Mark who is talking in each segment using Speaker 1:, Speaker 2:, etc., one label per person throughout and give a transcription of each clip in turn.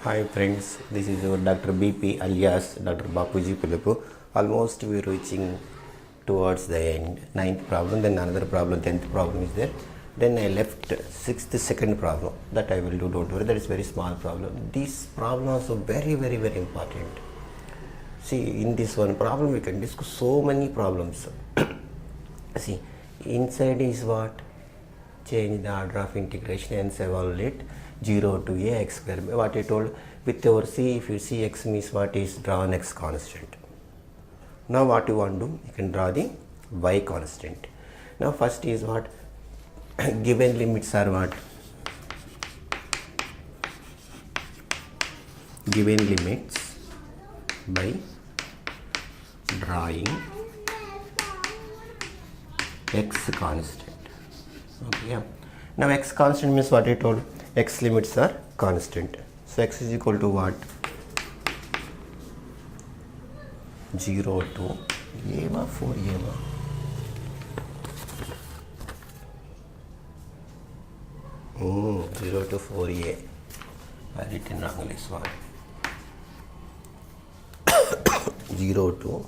Speaker 1: Hi friends, this is your Dr. BP alias Dr. Bapuji Pullepu. Almost we are reaching towards the end. Ninth problem, then another problem, 10th problem is there. Then I left 6th second problem that I will do, don't worry, that is very small problem. These problems are very important. See, in this one problem we can discuss so many problems. See, inside is what? Change the order of integration and evaluate 0 to a x square. What I told with our c, if you see x means what is draw an x constant. Now what you want to do? You can draw the y constant. Now first is what? Given limits are what? Given limits by drawing x constant. Okay, yeah. Now x constant means what I told? X limits are constant. So x is equal to what? 0 to a 4 a. 0 to 4a. I written wrong this one. 0 to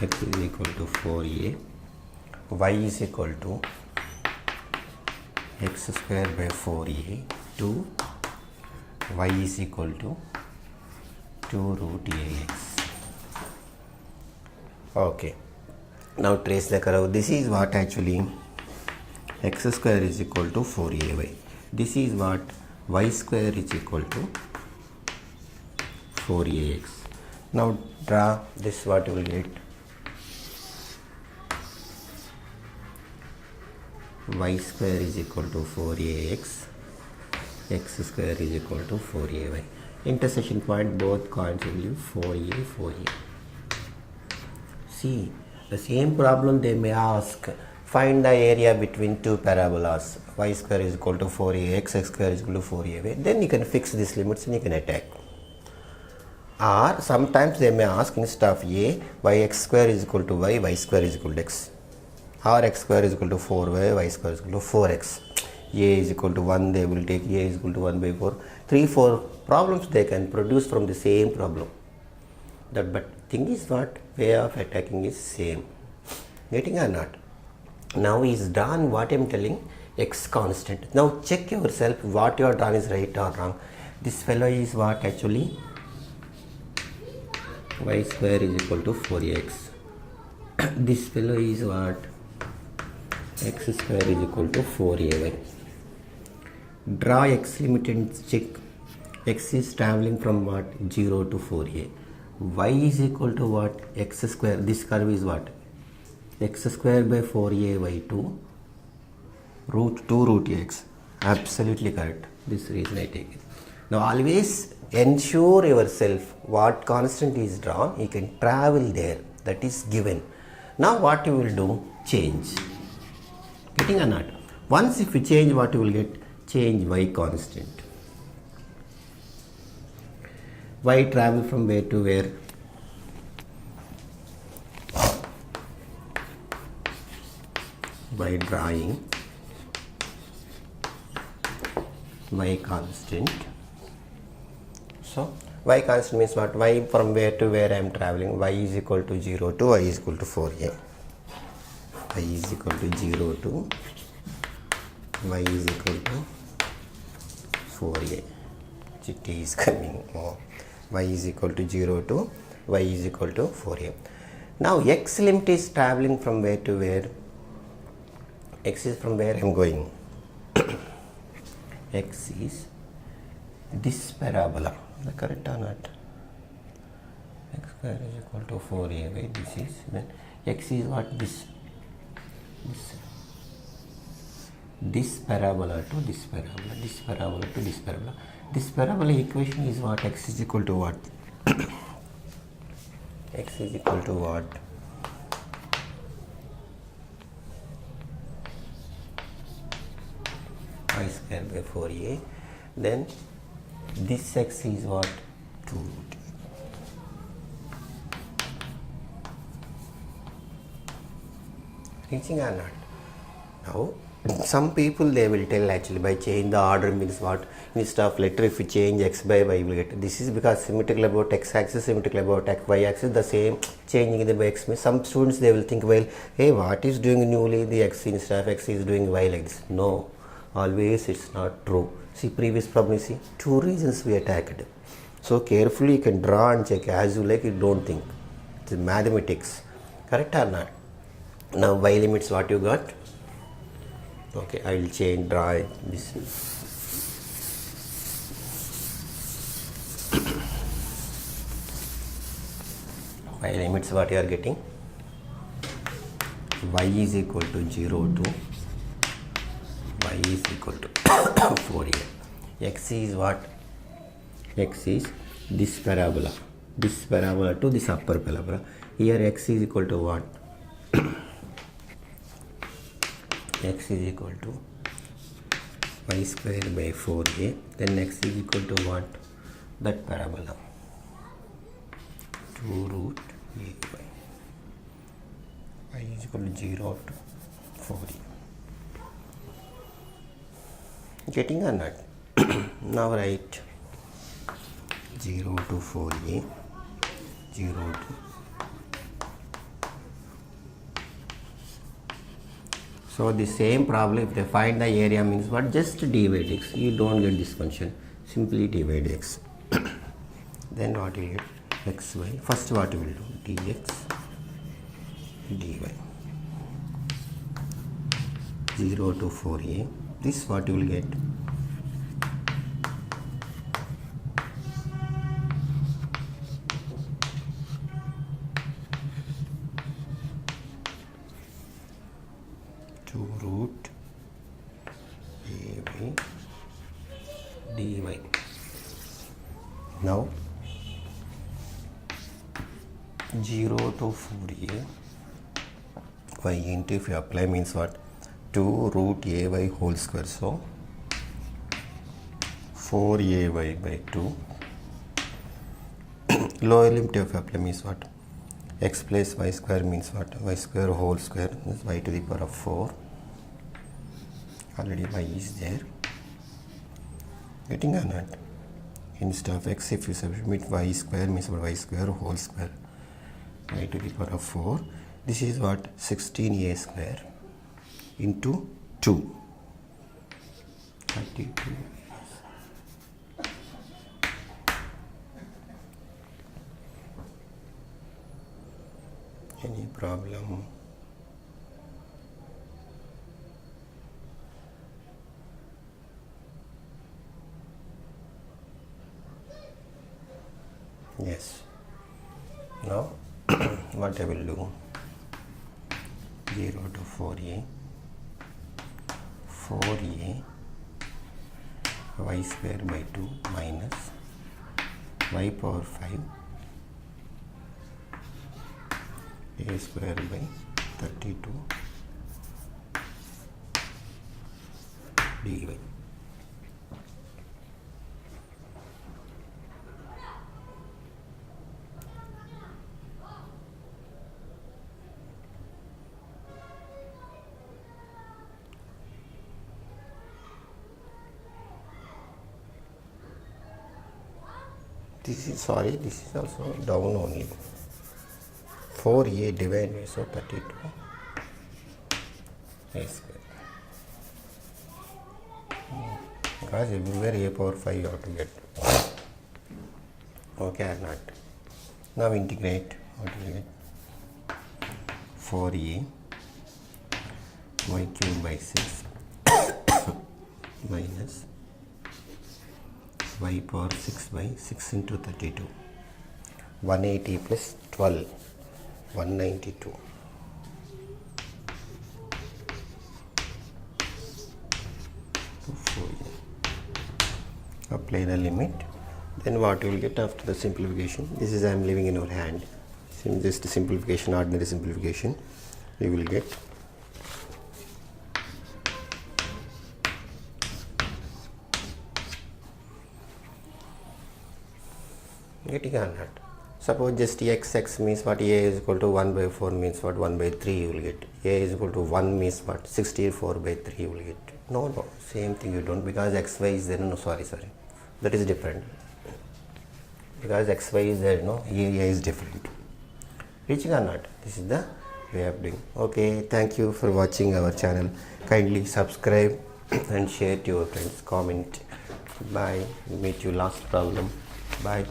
Speaker 1: x is equal to 4a. Y is equal to x square by 4a to y is equal to 2 root ax. Okay. Now trace the curve. This is what actually x square is equal to 4ay. This is what y square is equal to 4ax. Now draw this, what you will get? Y square is equal to 4ax, x square is equal to 4ay. Intersection point, both coins will give 4a, 4a. See, the same problem they may ask, find the area between two parabolas, y square is equal to 4ax, x square is equal to 4a. Then you can fix these limits and you can attack. Or sometimes they may ask, instead of a, yx square is equal to y, y square is equal to x. Or x square is equal to 4y, y square is equal to 4x. A is equal to 1, they will take a is equal to 1 by 4. 3, 4 problems they can produce from the same problem. But thing is what? Way of attacking is same. Getting or not? Now is done what I am telling, x constant. Now check yourself what you are done is right or wrong. This fellow is what actually? Y square is equal to 4x. This fellow is what? X square is equal to 4ay. Draw x limit and check. X is traveling from what? 0 to 4a. Y is equal to what? X square. This curve is what? X square by 4a by 2 root x. Absolutely correct. This reason I take it. Now always ensure yourself what constant is drawn. You can travel there. That is given. Now what you will do? Change. Getting or not? Once if you change, what you will get? Change y constant. Y travel from where to where? By drawing y constant. So y constant means what? Y from where to where I am traveling? Y is equal to 0 to y is equal to 4a. Y is equal to 0 to y is equal to 4a. T is coming. Y is equal to 0 to y is equal to 4a. Now x limit is traveling from where to where? X is from where I am going. X is this parabola. Is that correct or not? X square is equal to 4a. This is then x is what? This parabola to this parabola, this parabola to this parabola. This parabola equation is what? X is equal to what? X is equal to what? Y square by 4a. Then this x is what? 2 root. Reaching or not? Now Some people they will tell actually by change the order means what, instead of letter if you change x by y you will get, this is because symmetrical about x axis, symmetrical about y axis, the same changing in the by x means some students they will think, well, hey, what is doing newly the x instead of x is doing y like this. No, always it's not true. See previous problem, see two reasons we attacked. So carefully you can draw and check as you like, you don't think. It's mathematics, correct or not? Now y limits what you got. Okay, I will change, draw this. Y limits what you are getting, y is equal to 0 to y is equal to 4a. X is what? X is this parabola to this upper parabola. Here x is equal to what? X is equal to y square by 4a, then x is equal to what? That parabola, 2 root a by y is equal to 0 to 4a. Getting or not? Now write 0 to 4a, 0 to. So the same problem, if they find the area means what, just divide x, you don't get this function, simply divide x. Then what you get, xy, first what you will do, dx dy, 0 to 4a, this what you will get, root a by dy. Now 0 to 4a y into, if you apply means what, 2 root a y whole square, so 4ay by 2. Lower limit of apply means what, x plus y square means what, y square whole square is y to the power of 4. Already y is there. Getting or not? Instead of x, if you submit y square means what, y square whole square, y to the power of 4. This is what, 16a square into 2, 32. Any problem? Yes. Now what I will do, 0 to 4a, 4a y square by 2 minus y power 5 a square by 32 dy. This is, sorry, this is also down only. 4a divided by, so 32 a square. Because everywhere a power 5 you have to get. Okay or not? Now integrate, what do you get? 4a y cube by 6 minus y power 6 by 6 into 32. 180 plus 12, 192. Apply the limit. Then what you will get after the simplification? This is I am leaving in your hand. Just simplification, ordinary simplification. You will get getting or not? Suppose just x means what, a is equal to 1 by 4 means what, 1 by 3 you will get. A is equal to 1 means what, 64 by 3 you will get. No, same thing you don't, because xy is there. No, sorry, that is different, because xy is there, no, area is different. Reaching or not, this is the way of doing. Okay, thank you for watching our channel. Kindly subscribe and share to your friends, comment. Bye. Meet you last problem. Bye.